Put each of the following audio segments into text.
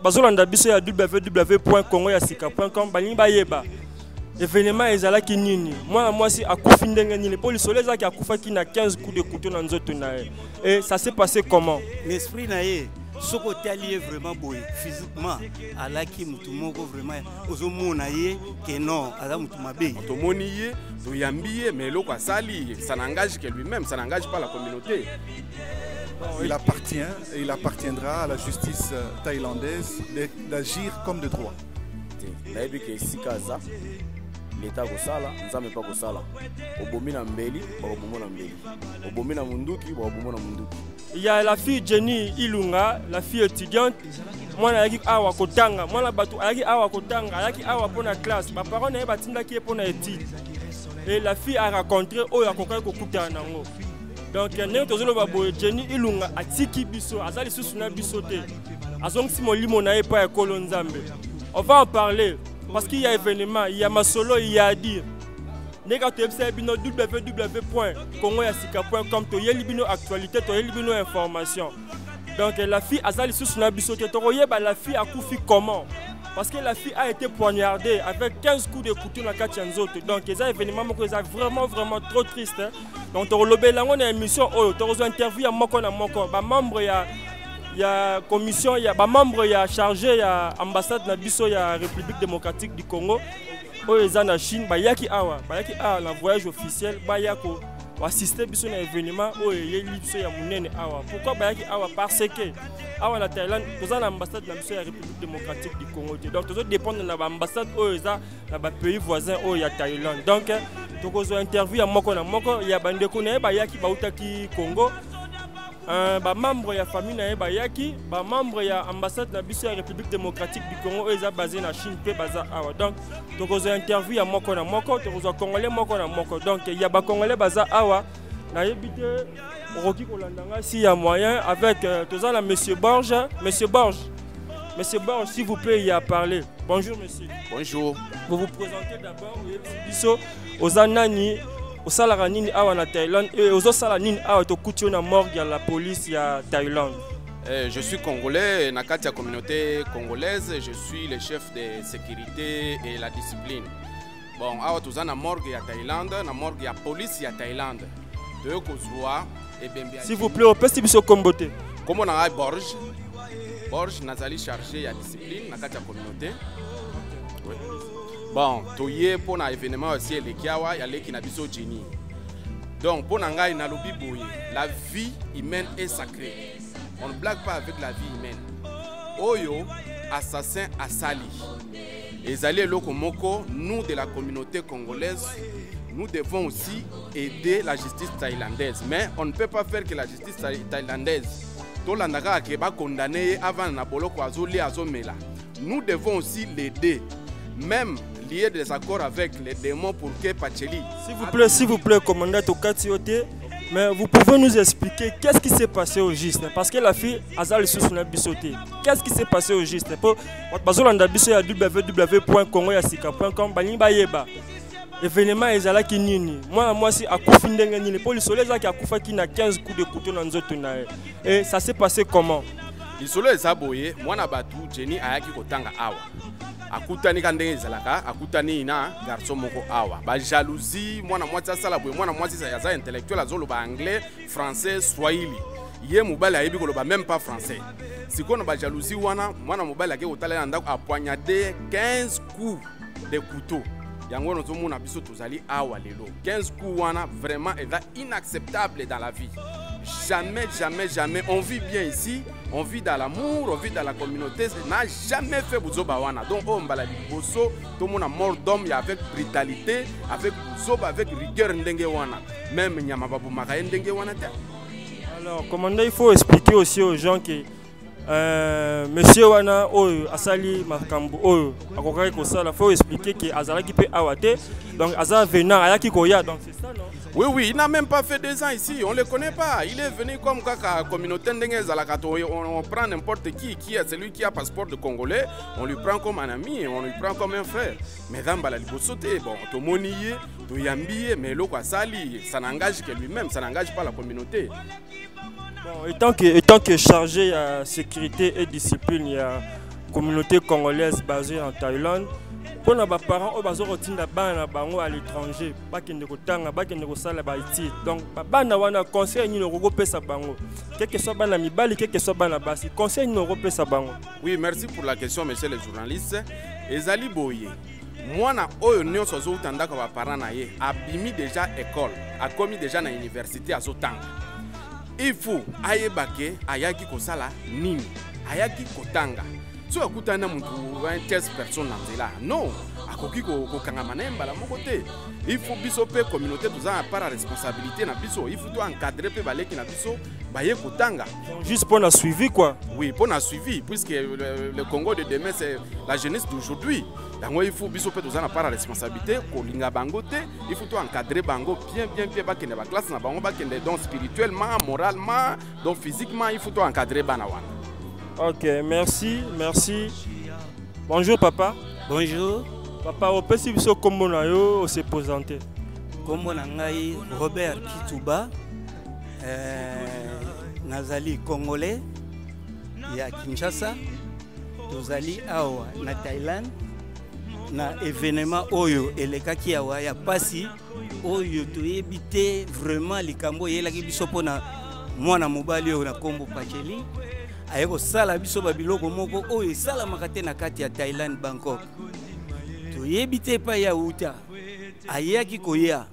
bazolanda biso ya www.congoyasika.com balingi bayeba événement ezalaki nini mwana mwasi akufi ndenge nini po lisolo ezalaki akufaki na 15 coups de couteau na nzoto na ye et ça s'est passé comment l'esprit na ye soko tali vraiment boye physiquement alaki mutu moko vraiment ozomona ye que non ala mutu mabe tomoni ye toyambi ye mais eloko asali ça n'engage que lui-même, ça n'engage pas la communauté. Il appartiendra à la justice thaïlandaise d'agir comme de droit. L'État kosala, nzambe pa kosala. Obomi na mbeli, obomo na mbeli. Obomi na munduki, obomo na munduki. Il y a la fille Jenny Ilunga, la fille étudiante. Moi na yaki awa kotanga, moi na batu ayaki awa kotanga, ayaki awa pona classe. Ba parents na batinda ki pona étude. Et la fille a rencontré oyo akoka ko kuta nango. Donc ndenge tozolo babo Jenny Ilunga atiki biso, azali susu na biso te. Azongisi molimo na ye pa ekolo nzambe. On va en parler. Parce qu'il y a événement, il y a masolo, il y a à dire. www.congoyasika.com, tu as une actualité, tu as une information. Donc la fille Azali Soussunabisote, la fille a couffé comment? Parce que la fille a été poignardée avec 15 coups de couteau dans la Kachanzote. Donc les événements vraiment trop tristes. Donc tu as une émission, tu as une interview à Moko na Moko, membre il y a commission, il y a membre, il y a chargé, il y a ambassade na biso, il y a République démocratique du Congo. Oyo na Chine, ba yaki awa na voyage officiel, ba yako assister biso na événement oyo yeli biso ya munene awa. Pourquoi ba yaki awa? Parce que awa na Thaïlande, toza na ambassade na biso ya République démocratique du Congo. Donc tozo dépendre na ambassade oyo za na ba pays voisins oyo ya Thaïlande. Donc tokozo interview ya moko na moko, ya bandeko na ba yaki ba utaki Congo. Membre de la famille na bayaki, membre de l'ambassade de la République démocratique du Congo, ils sont basés en Chine, donc tu as interview à Moko na Moko, tu as Congolais Moko na Moko, donc il y a des Congolais basés awa, na yebite Rocky Kolandanga s'il y a moyen avec tous la Monsieur Borges, Monsieur Borges, s'il vous plaît, il y a parlé. Bonjour Monsieur. Bonjour. Vous vous présentez d'abord, biso Ozanani. Au Salaranine en Thaïlande et aux Salanines à la morgue à la police à Thaïlande. Je suis congolais, dans la communauté congolaise, je suis le chef de sécurité et la discipline. Bon, à la morgue à Thaïlande, la morgue à police à Thaïlande. S'il vous plaît, on peut se comboter. Comme on a Borges, Nazali chargé à discipline dans la communauté. Oui. Bon, toye pour un événement aussi le Kiawa, il y a les Kinabiso Jenny. Donc pour nangai na lobi boye, la vie humaine est sacrée. On ne blague pas avec la vie humaine. Oyo assassin asali. Ezali loko moko, nous de la communauté congolaise, nous devons aussi aider la justice thaïlandaise, mais on ne peut pas faire que la justice thaïlandaise tolandaka ke ba condamner avant na boloko azoli azomela. Nous devons aussi l'aider. Même lier des accords avec les démons pour que Pacheli. S'il vous plaît, commandant Tokatiote, mais vous pouvez nous expliquer qu'est-ce qui s'est passé au juste? Parce que la fille Azal Soussouna Bisoté. Qu'est-ce qui s'est passé au juste? Pour Bazolanda Biso à www.congoyasika.com, Balimba Yeba. Événement ezalaki nini? Moi si akufi ndenge nini? Pour les soleils qui akufa qui na 15 coups de couteau dans nzoto na ye. Et ça s'est passé comment? Les soleils zaboye, moi na batu Jenny ayaki kotanga awa. Akutani kandenge zalaka, akutani na garçon moko awa. Ba jalousie, moi na mwati sala boye, moi na mwati za intellectuel azolo ba anglais, français, swahili. Yé mobile ayebi koloba même pas français. Sikono ba jalousie wana, moi na mobile ake otala ndako a poignardé 15 coups de couteau. Yango no zomo na biso tozali awa lelo. 15 coups wana vraiment est inacceptable dans la vie. Jamais, on vit bien ici, on vit dans l'amour, on vit dans la communauté, n'a jamais fait Bouzoba wana. Donc on va la bosso, tout le monde a mort d'homme avec brutalité, avec Bouzoba, avec rigueur ndenge wana. Même Nyamababu Makaye ndenge wana. Alors, commandant, il faut expliquer aussi aux gens que Monsieur wana oyo asali makambo oyo akokaki kosala, faut expliquer que azalaki pe awate, donc azala venant ayaki koya, donc c'est ça non? Oui, il n'a même pas fait 2 ans ici, on ne le connaît pas. Il est venu comme la communauté ndengezalakato, on prend n'importe qui est celui qui a passeport de Congolais, on lui prend comme un ami, on lui prend comme un frère. Mais dans la libosoté, bon, tomoniye, toyambiye, mais l'eau sali, ça n'engage que lui-même, ça n'engage pas la communauté. Bon, étant que chargé à sécurité et discipline, il y a communauté congolaise basée en Thaïlande. Pour nos parents, ils ont retinda bana bango à l'étranger, pas qu'ils ne kotanga, pas qu'ils ne kosala ba iti. Donc bana wana conseil ni loko pesa bango. Quel que soit bana mibali, quel que soit bana basi, conseil ni loko pesa bango. Oui, merci pour la question, monsieur le journaliste. Ezali boye. Mwana oyo nyonso zo utanda ko ba parents na ye, abimi déjà école, a commis déjà na université azotanga. Il faut ayebake ayaki kosala nini, ayaki kotanga. So akutana muntu 20 personnes na nzela. Non, akoki ko kangama na mbala moko te. Il faut biso pe communauté toza par responsabilité na biso. Il faut to encadrer pe baleki na biso baye kotanga. Juste pour la suivi quoi. Oui, pour la suivi puisque le Congo de demain c'est la jeunesse d'aujourd'hui. Donc il faut biso pe toza par responsabilité ko linga bango te. Il faut to encadrer bango bien ba kende ba classe na bango ba kende donc spirituellement, moralement, donc physiquement, il faut to encadrer bana wana. Ok, merci. Bonjour papa. Bonjour. Papa, au petit biso kombo na yo se présenter. Kombo na ngai Robert Kituba. Nazali congolais ya Kinshasa. Tozali awa na Thaïlande. Na événement oyo elekaki awa ya pasi oyo toyebi te vraiment likambo yelaki biso pona mwana mobali oyo na kombo Pacheli. Ayeko sala biso babiloko moko oyo sala makate na kati ya Thailand Bangkok. Toyebi te pa ya uta. Ayaki koya.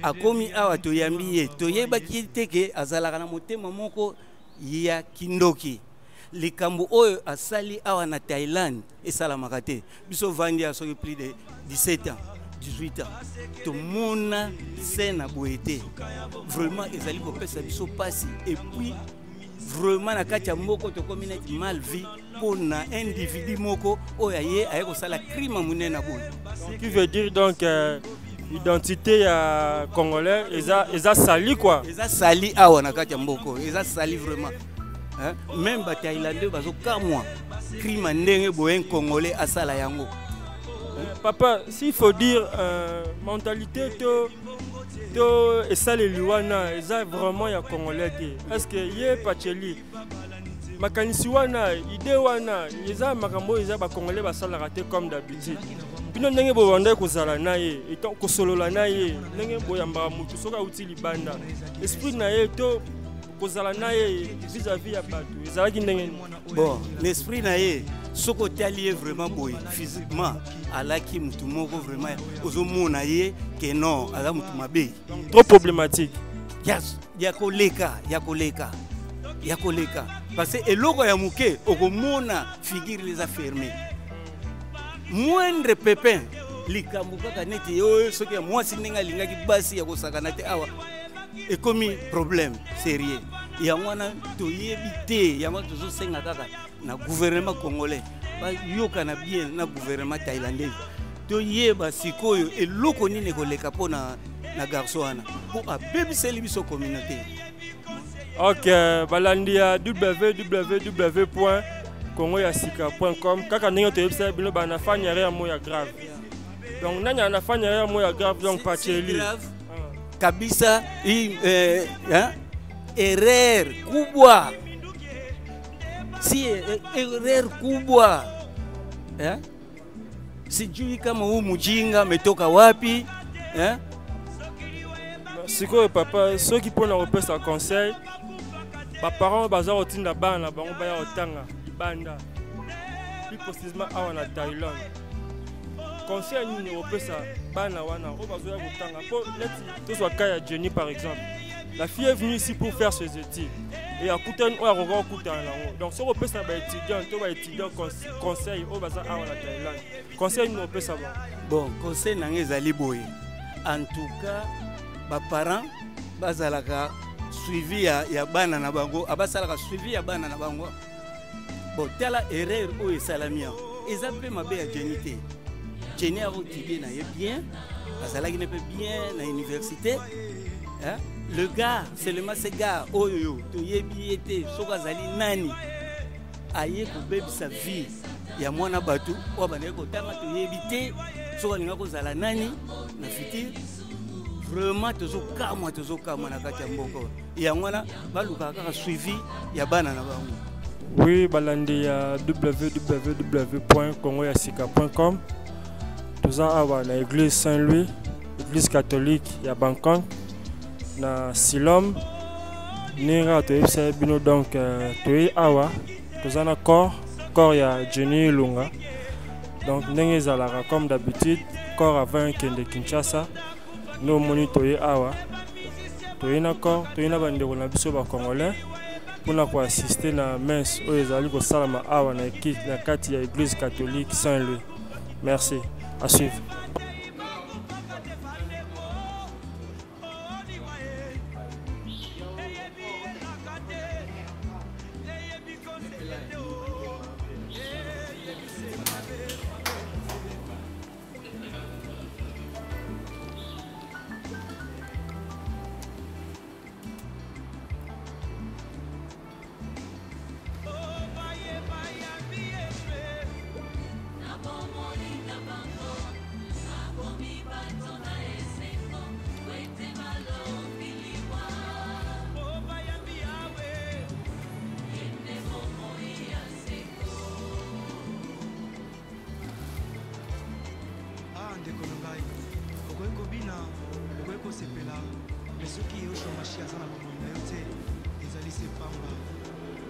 Akomi awa toyambi ye. Toyebaki te ke azalaka na motema moko ya kindoki. Likambo oyo asali awa na Thailand esala makate. Biso vandi a soki plus de 17 ans, 18 ans. Tout le monde s'est boité. Vraiment ezali ko pesa biso pasi et puis vraiment na kati ya moko to communauté mal vie pour na individu moko oyaye ayeko sala crime munena boy. Qui veut dire donc identité ya congolais eza sali quoi. Eza sali awa na kati ya mboko, eza sali vraiment. Hein? Même ba Thaïlandais bazo kamwa crime ndenge boyen congolais asala yango. Papa, s'il faut dire mentalité et ça les Luana, ils ont vraiment ya congolais. Est-ce que yé Pacheli, makanisi wana, idée wana, ils ont makambo, ils ont ba congolais ba sala raté comme d'habitude. Bino ndenge bo wanda ko sala na ye, etant ko solo la na ye, ndenge bo yamba mutu soka uti libanda. Esprit na ye to ko sala na ye vis-à-vis ya bato. Ezalaki ndenge. Bon, l'esprit na ye soko talié vraiment boy physiquement alaki mutu moko vraiment ozomona ye que non ala mutu mabe trop problématique. Yes, ya koleka parce que eloko ya muke okomona figure les affermés moindre pépin likambo kaka neti yo soki ya mwasi ndenge lingaki basi ya kosakana te awa ekomi problème sérieux ya mwana toyebi te ya mwana tozosenga kaka na gouvernement congolais ba yoka na bien na gouvernement thaïlandais toyeba sikoyo eloko nini koleka pona na garçon wana po abebiseli biso communauté. Ok, balandia www.congoyasika.com kaka ndenge toyebisa bino bana fanya rien moya grave. Donc nanya na fanya rien moya grave donc Pacheli. Kabisa erreur kubwa. Si erreur kubwa. Sijui kama huu mjinga ametoka wapi. Sikoyo papa, ceux qui pona repesa conseil, ba parents baza otinda bana bango baya otanga libanda. Plus précisément awa na Thaïlande. Conseil ni repesa bana wana o bazo ya kotanga po leti to soit kaya Jenny par exemple. La fille est venue ici pour faire ses études. Et à Kouten, on a rencontré. Donc, si on peut savoir étudiant, conseil, on va savoir la Thaïlande. Conseil, nous, on peut savoir. Bon, conseil, nous allons boy. En tout cas, les parents, ils ont suivi ya bana na bango, abasala suivi ya bana na bango. Bon, telle erreur où est salamia. Ils ont fait ma belle génité. Jenny a étudié bien, basala qui ne peut bien à l'université. Le gars, seulement ce gars, oyo, toyebi ete, sokazali nani, aye ko bebi sa vie, ya mwana batu, o bane ko tanga toyebi te, sokalinga ko zala nani, na fiti, vraiment tozo kama na kati ya mboko. Ya mwana baluka kaka suivi ya bana na bango. Oui, balandi ya www.congoyasika.com. Nous avons l'église Saint-Louis, l'église catholique ya Bangkok, na Silom. Nira to yebisa bino donc toyi awa tozana corps ya Jenny Lunga. Donc ndenge ezalaka comme d'habitude corps avant kende Kinshasa. Nous moni toyi awa toyi na corps toyi na bandeko na biso ba congolais pour ko assister na messe oyo ezali ko salama awa na équipe na kati ya église catholique Saint-Louis. Merci. À suivre.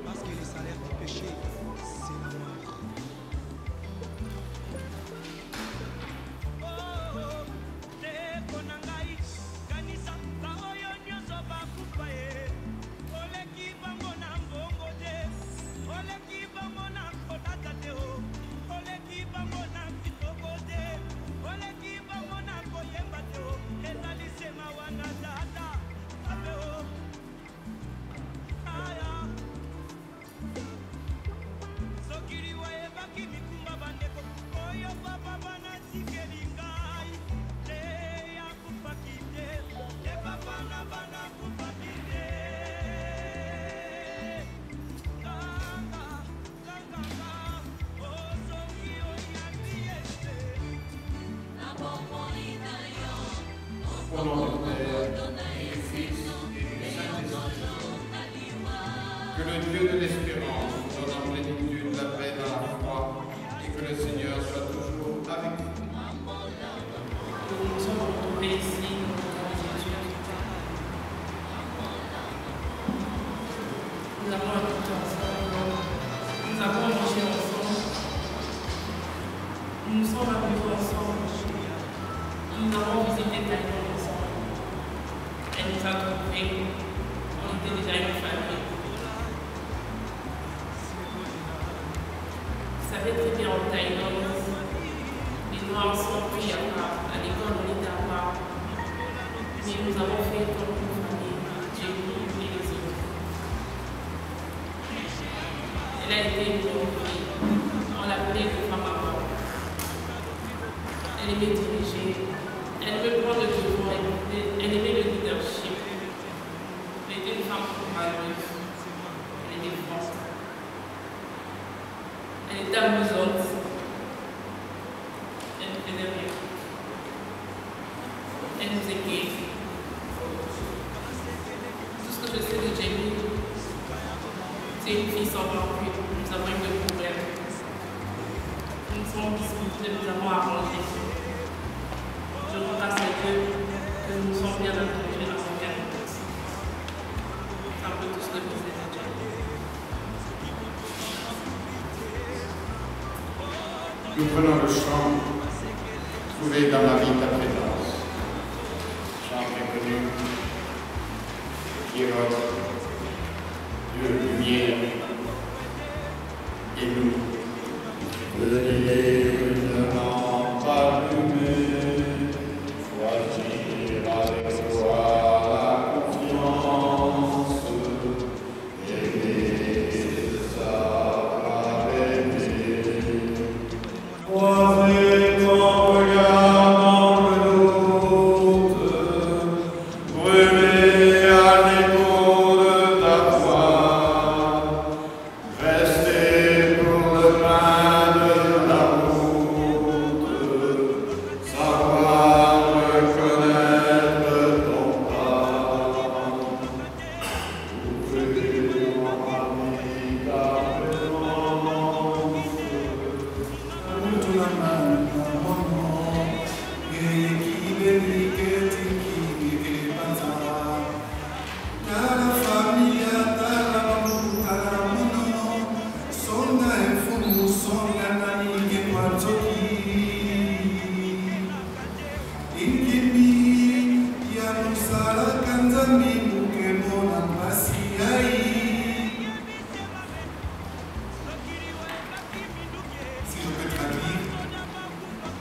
Parce que le salaire du péché, c'est la mort. Au nom du Père, du Fils et du Saint-Esprit. Que le Dieu de l'espérance nous donne en plénitude la paix dans la foi et que le Seigneur soit toujours avec nous. Nous sommes retrouvés ici dans Jésus. Nous avons habité ensemble, nous avons mangé ensemble, nous nous sommes amusés ensemble, nous avons visité Thaïlande ensemble. Elle nous a trouvés, on était déjà une famille. Vous savez très bien en Thaïlande, les Noirs sont pris à part, à l'école on était à part, mais nous avons fait comme une famille, Jenny et les autres. Elle a été une bonne fille, on l'appelait de femme à mort. Elle aimait diriger, elle aimait prendre le devant, elle aimait le leadership. Elle était une femme courageuse, elle était forte, elle était amusante, elle nous faisait rire, elle nous aimait. Tout ce que je sais de Jenny, c'est une fille sans rancune, nous avons eu de problèmes. Nous nous sommes disputés, nous avons arrangé. Je regrette à Dieu que nous sommes bien intégrés dans son cœur. C'est un peu tout ce que je sais de Jenny. Nous prenons le chant trouvé dans la vie de la présence. Chant très connu qui évoque Dieu, lumière et nous. Venez ne lampe allumée, choisir avec toi la confiance, aimer sa vérité. Croisez ton regard dans le nôtre, brûlez à l'écho de ta foi, restez pour le pain de l'amour.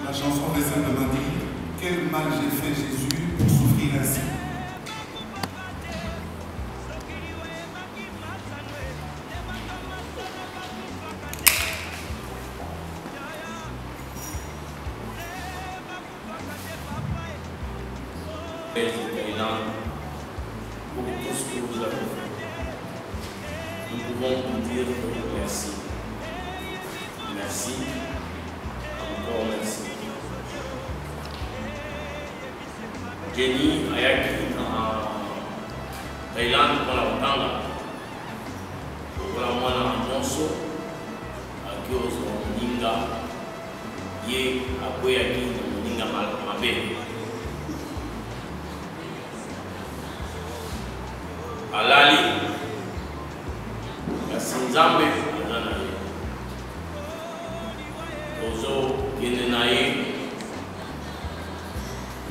La chanson fait simplement dire quel mal j'ai fait Jésus pour souffrir ainsi. Pour tout ce que vous avez fait. Nous pouvons vous dire merci. Merci. Encore merci. Jenny ayaki na Thailand mpona kotanga lokola mwana nyonso aki ozwa moninga ye akweyaki na moninga mabe. Alali kasi Nzambe aza na ye tozo kende na ye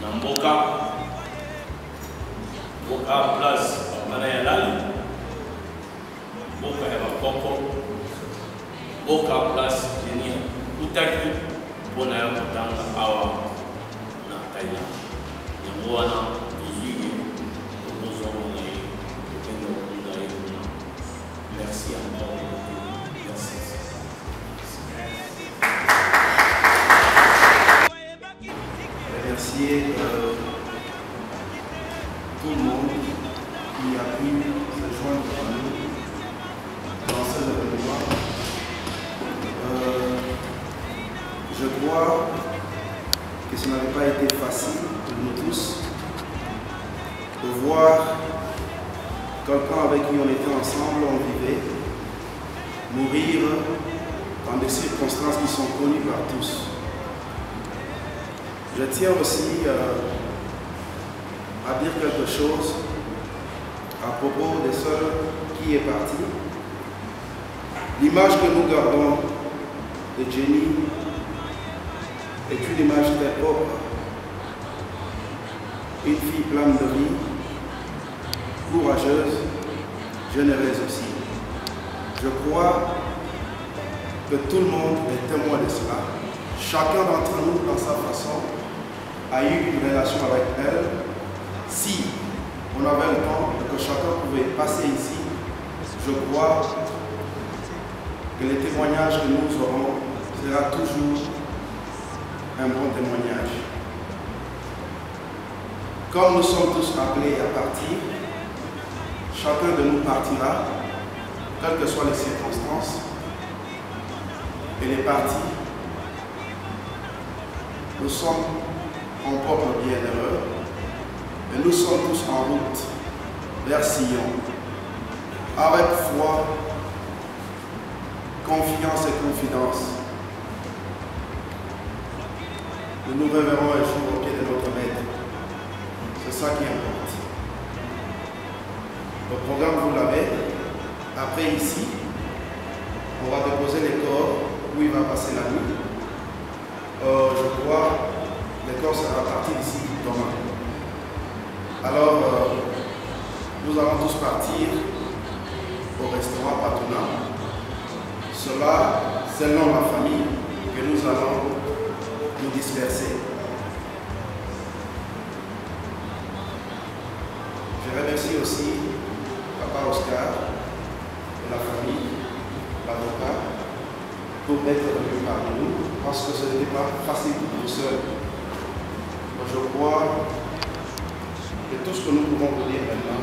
na mboka place bamana ya Lali, mboka ya bakoko, mboka place Jenny utaki mpona ya kotanga awa na Thailand. Yango wana tozwi ye tozomona ye. Merci encore. Merci. Remercier tout le monde qui a pu se joindre à nous dans cet événement. Je crois que ce n'avait pas été facile pour nous tous de voir quelqu'un avec qui on était ensemble, on vivait, mourir dans des circonstances qui sont connues par tous. Je tiens aussi à dire quelque chose à propos des sœurs qui est parti. L'image que nous gardons de Jenny est une image très pauvre. Une fille pleine de vie, courageuse, généreuse aussi. Je crois que tout le monde est témoin de cela. Chacun d'entre nous, dans sa façon, a eu une relation avec elle. Si on avait le temps et que chacun pouvait passer ici, je crois que les témoignages que nous aurons sera toujours un bon témoignage. Comme nous sommes tous appelés à partir, chacun de nous partira, quelles que soient les circonstances. Elle est partie. Nous sommes en propre bienheureux et nous sommes tous en route vers Sion, avec foi, confiance et confidence. Nous nous reverrons un jour au pied de notre maître. C'est ça qui importe. Le programme, vous l'avez. Après, ici, on va déposer les corps où il va passer la nuit. Je crois que le corps sera parti d'ici demain. Alors, nous allons tous partir au restaurant Patuna. Cela, selon la famille, que nous allons nous disperser. Je remercie aussi Papa Oscar et la famille, l'avocat, pour être venu parmi nous, parce que ce n'était pas facile pour vous seuls. Je crois que tout ce que nous pouvons vous dire maintenant,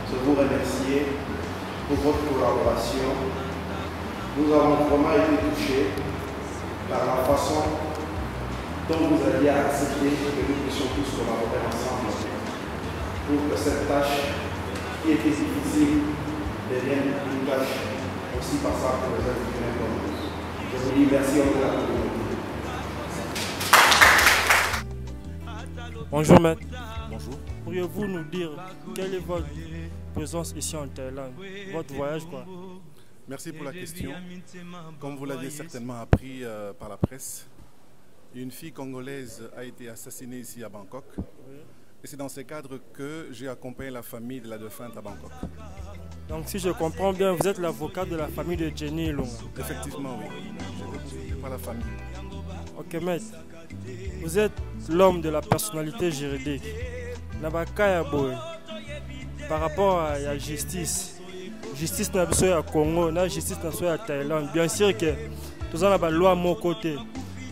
c'est vous remercier pour votre collaboration. Nous avons vraiment été touchés par la façon dont vous aviez accepté que nous puissions tous collaborer ensemble pour que cette tâche qui était difficile devienne une tâche aussi passable pour les êtres humains comme nous. Je vous dis merci encore à la communauté. Bonjour maître. Bonjour. Pourriez-vous nous dire quelle est votre présence ici en Thaïlande, votre voyage quoi? Merci pour la question. Comme vous l'aviez certainement appris par la presse, une fille congolaise a été assassinée ici à Bangkok. Et c'est dans ce cadre que j'ai accompagné la famille de la défunte à Bangkok. Donc si je comprends bien, vous êtes l'avocat de la famille de Jenny Ilunga. Effectivement, oui. Je pas la famille. Ok, maître. Vous êtes l'homme de la personnalité juridique. Nabakaya Boy, par rapport à la justice, justice na biso ya Congo, na justice na biso ya Thaïlande. Bien sûr que tous en la loi à mon côté,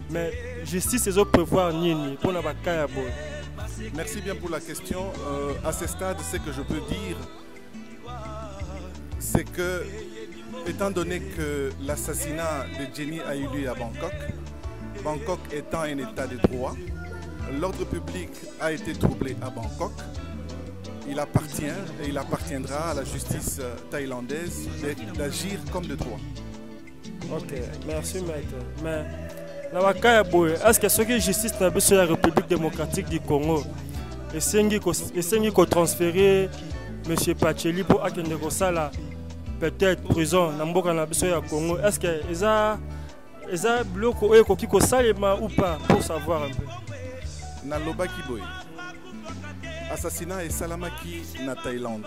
mais justice c'est prévoir nini pour Nabakaya Boy. Merci bien pour la question. À ce stade, ce que je peux dire, c'est que, étant donné que l'assassinat de Jenny a eu lieu à Bangkok, Bangkok étant un état de droit, l'ordre public a été troublé à Bangkok. Il appartient et il appartiendra à la justice thaïlandaise d'agir comme de droit. Ok, merci maître. Mais est-ce que ce qui est justice dans la République démocratique du Congo essaye de transférer M. Pacheli pour Akendekosala peut-être prison dans le Congo? Est-ce que ils ont bloqué ou pas pour savoir un peu? Nalobaki boy. Assassinat et salamaki na Thaïlande.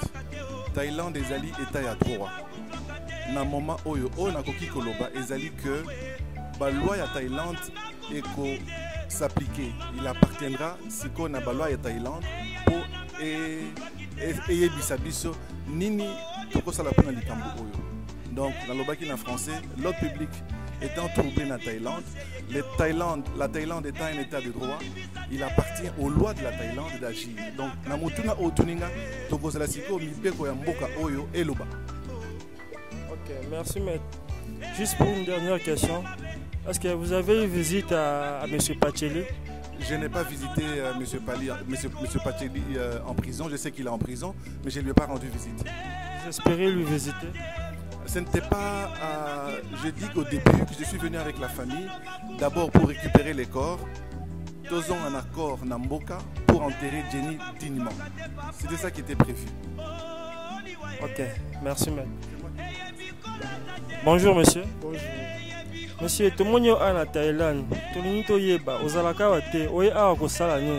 Thaïlande ezali état ya droit. Na moment oyo o na koki koloba ezali que la loi ya Thaïlande eko s'appliquer. Il appartiendra siko na ba loi ya Thaïlande pour eyebisa biso nini tokosala pona likambo oyo. Donc nalobaki na français, l'ordre public étant troublé en Thaïlande, la Thaïlande étant un état de droit, il appartient aux lois de la Thaïlande d'agir. Donc, namutuna otuninga tokozala siko mibeko ya mboka oyo eloba. Ok, merci maître. Juste pour une dernière question, est-ce que vous avez eu visite à M. Pacheli? Je n'ai pas visité M. Pacheli en prison. Je sais qu'il est en prison, mais je ne lui ai pas rendu visite. Vous espérez lui visiter? Ce n'était pas, je dis qu'au début, que je suis venu avec la famille, d'abord pour récupérer les corps, faisons un accord Namboka pour enterrer Jenny dignement. C'était ça qui était prévu. Ok, merci maître. Bonjour monsieur. Bonjour. Monsieur, tout le monde est en Thaïlande. Tout le monde est en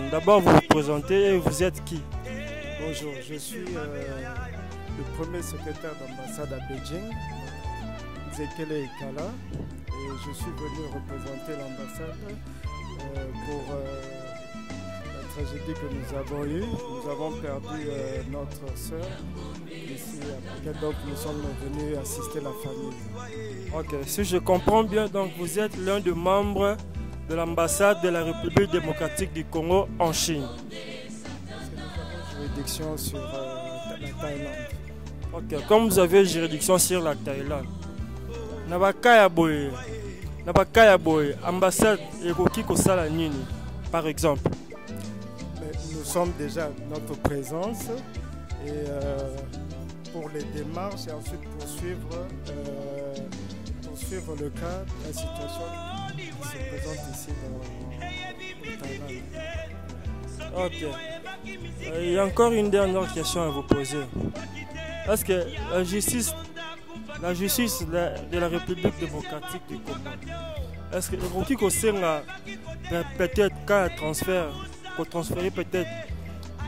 D'abord, vous vous présentez et vous êtes qui? Bonjour, je suis le premier secrétaire d'ambassade à Beijing, Zekele Ekala, et je suis venu représenter l'ambassade pour la tragédie que nous avons eue. Nous avons perdu notre sœur ici à Paquet, donc nous sommes venus assister la famille. Ok, si je comprends bien, donc vous êtes l'un des membres de l'ambassade de la République démocratique du Congo en Chine. Nous avons juridiction sur la Thaïlande. Ok, comme vous avez juridiction sur la Thaïlande, Nabakaya Boy, ambassade Ekoki Kosala Nini, par exemple. Nous sommes déjà notre présence et pour les démarches et ensuite poursuivre le cas, la situation qui se présente ici au Thaïlande. Ok. Il y a encore une dernière question à vous poser. Est-ce que la justice de la République démocratique du Congo, est-ce que peut-être qu'à transférer peut-être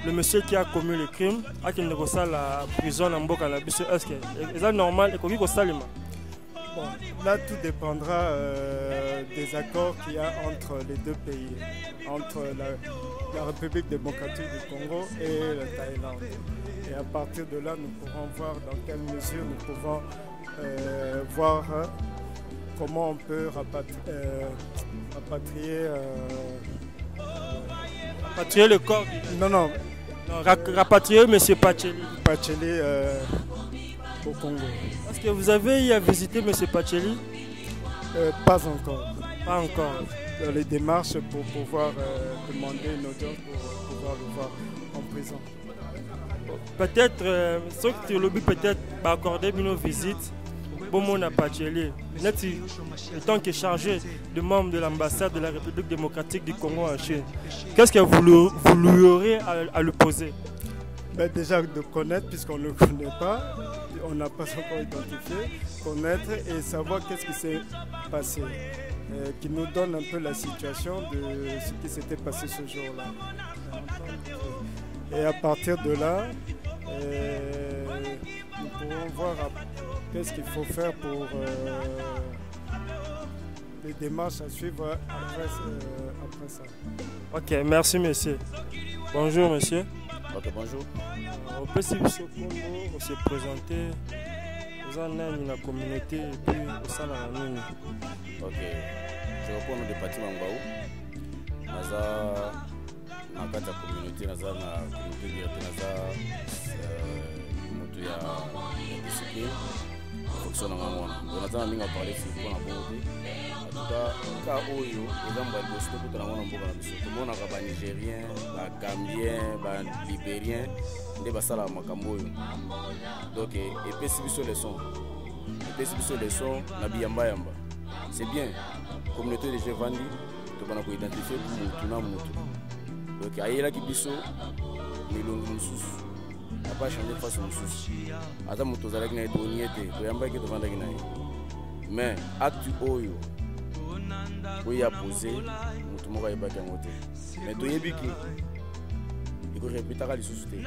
le monsieur qui a commis le crime à qu'il ne reçoit la prison en Mboka la bise, est-ce que c'est normal et qu'on Bon, là tout dépendra des accords qu'il y a entre les deux pays, entre la République démocratique du Congo et la Thaïlande. Et à partir de là, nous pourrons voir dans quelle mesure nous pouvons voir comment on peut rapatrier le corps. Non, rapatrier M. Pacheli au Congo. Est-ce que vous avez eu à visiter M. Pacheli? Pas encore. Pas encore. Dans les démarches pour pouvoir demander une audience pour pouvoir le voir en prison. Peut-être, ce que le but peut-être accorder une visite pour mon Pacheli. Étant que chargé de membre de l'ambassade de la République démocratique du Congo en Chine, qu'est-ce que vous lui aurez à lui poser? Déjà de connaître, puisqu'on ne le connaît pas, on n'a pas encore identifié, connaître et savoir qu'est-ce qui s'est passé, qui nous donne un peu la situation de ce qui s'était passé ce jour-là. Et à partir de là, nous pourrons voir qu'est-ce qu'il faut faire pour les démarches à suivre après ça. Ok, merci monsieur. Bonjour monsieur. Ok, bonjour. On peut se présenter aux années de la communauté et puis au sein de la ligne. Ok, je reprends le département Mbaou. Naza na kati ya communauté, naza na communauté liberté, naza moto ya discipline. Fonction na mwana. Naza na minga parler sur point na bonté. En tout cas, ka oyo ezamba liboso ko tana mwana mboka na biso. Tomona ka ba Nigérien, ba Gambien, ba Libérien nde basala makambo oyo. Donc epesi biso leçon. Epesi biso leçon na biyamba yamba. C'est bien. Communauté de Jevandi, tu vas identifier tout na mutu. Donc ayela ki biso milongo mususu. n'a pas changé de façon souci. Ata mutu zalaki na etoniete, to yamba ki to vandaki na. Mais acte oyo oyo a posé mutu moko ayebaki yango te. Mais toyebi ki iko repetaka lisusu te.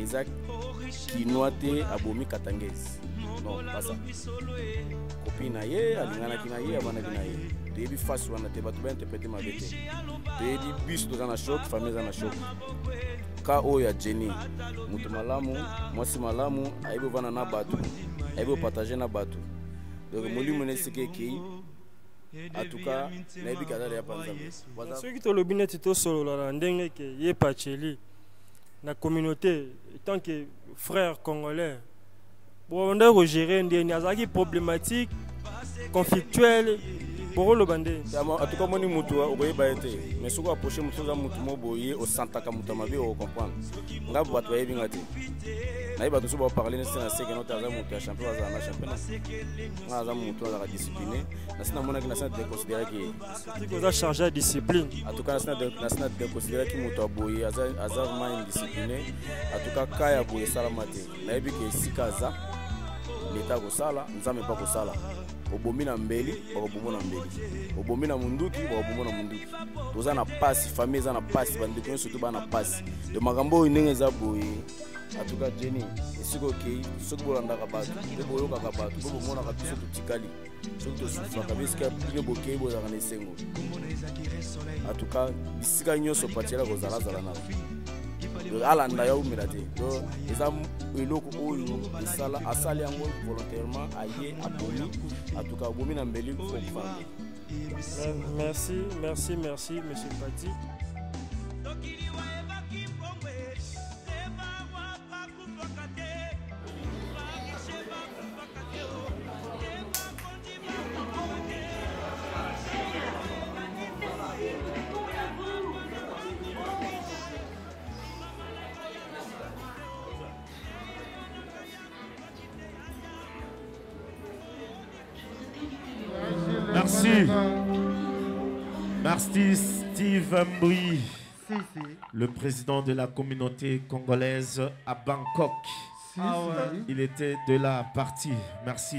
Eza kinoa te abomi katangezi. Non, pas ça. Copine na ye, alinganaki na ye, avandaki na ye. Toyebi face wana te, bato bainterprete mabe te. Toyebi biso toza na choc, famille eza na choc. Ka oyo ya Jenny, mutu malamu, mwasi malamu, ayebi ovanda na bato, ayebi opartage na bato. Donc molimo neseke ekei, en tout cas, nayebi kazala ya panzambe. Soki tolobi neti tosolola na ndenge ke ye Pacheli na communauté tant que frère congolais. Pour on gérer des azaki problématiques conflictuelles pour le bandé. En tout cas, moi, mais si vous approchez mutu moboye au santaka mutamabe au comprendre. Nga bato yebi ngati. Na iba to parler na que notre azam mutu champion azana championnat. Nga azam mutu azala discipliné. Na sina mona na sina de considérer que vous a chargé de discipline. En tout cas, na sina de considérer que mutu aboye azama indiscipliné. En tout cas, kaya boye salamate. Na ibi ke sikaza l'État kosala, nzambe pa kosala. Obomi na mbeli, obomo na mbeli. Obomi na munduki, obomo na munduki. Toza na passe, famille za na passe, bandeko surtout ba na passe. De makambo ndenge za boye. En tout cas Jenny, esiko okay, soko bolanda ka bato, de boyoka ka bato, bo mona ka biso tutikali. Soko to souffra ka biska bino bokei bo za na esengo. En tout cas, bisika nyoso patiela ko zala zala na. Alanda ya umilate donc eza eloko oyo esala asali yango volontairement aye abomi en tout cas abomi na mbeli ko fanda. Merci monsieur Pati. Merci Steve Mbui, le président de la communauté congolaise à Bangkok. Il était de la partie. Merci.